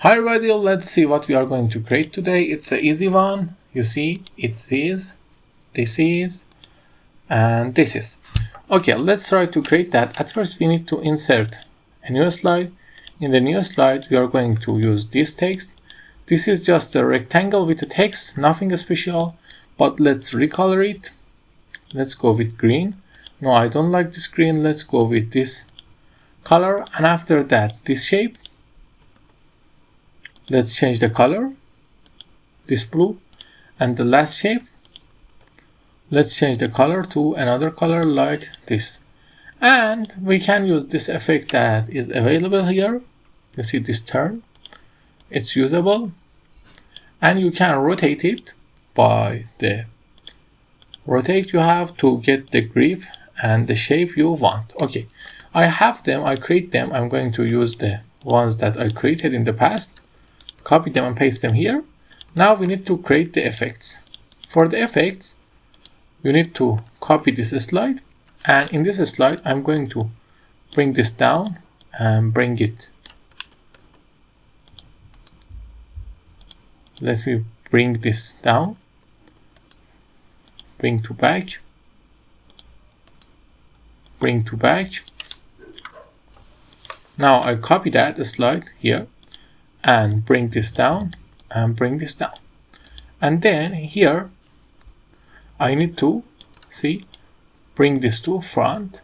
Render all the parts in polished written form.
Hi everybody, let's see what we are going to create today. It's an easy one. You see, it's this is, and this is. Okay, let's try to create that. At first, we need to insert a new slide. In the new slide, we are going to use this text. This is just a rectangle with a text, nothing special, but let's recolor it. Let's go with green. No, I don't like this green. Let's go with this color. And after that, this shape. Let's change the color, this blue, and the last shape. Let's change the color to another color like this. And we can use this effect that is available here. You see this turn, it's usable. And you can rotate it by the rotate you have to get the grip and the shape you want. Okay, I have them, I create them. I'm going to use the ones that I created in the past. Copy them and paste them here. Now we need to create the effects. For the effects, you need to copy this slide. And in this slide, I'm going to bring this down and bring it. Let me bring this down. Bring to back. Bring to back. Now I copy that slide here. And bring this down and bring this down. And then here I need to bring this to front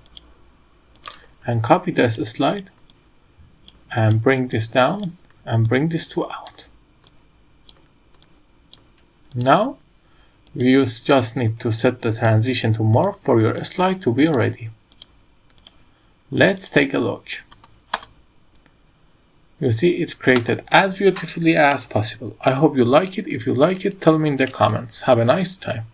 and copy this slide and bring this down and bring this to out. Now we just need to set the transition to morph for your slide to be ready. Let's take a look. You see, it's created as beautifully as possible. I hope you like it. If you like it, tell me in the comments. Have a nice time.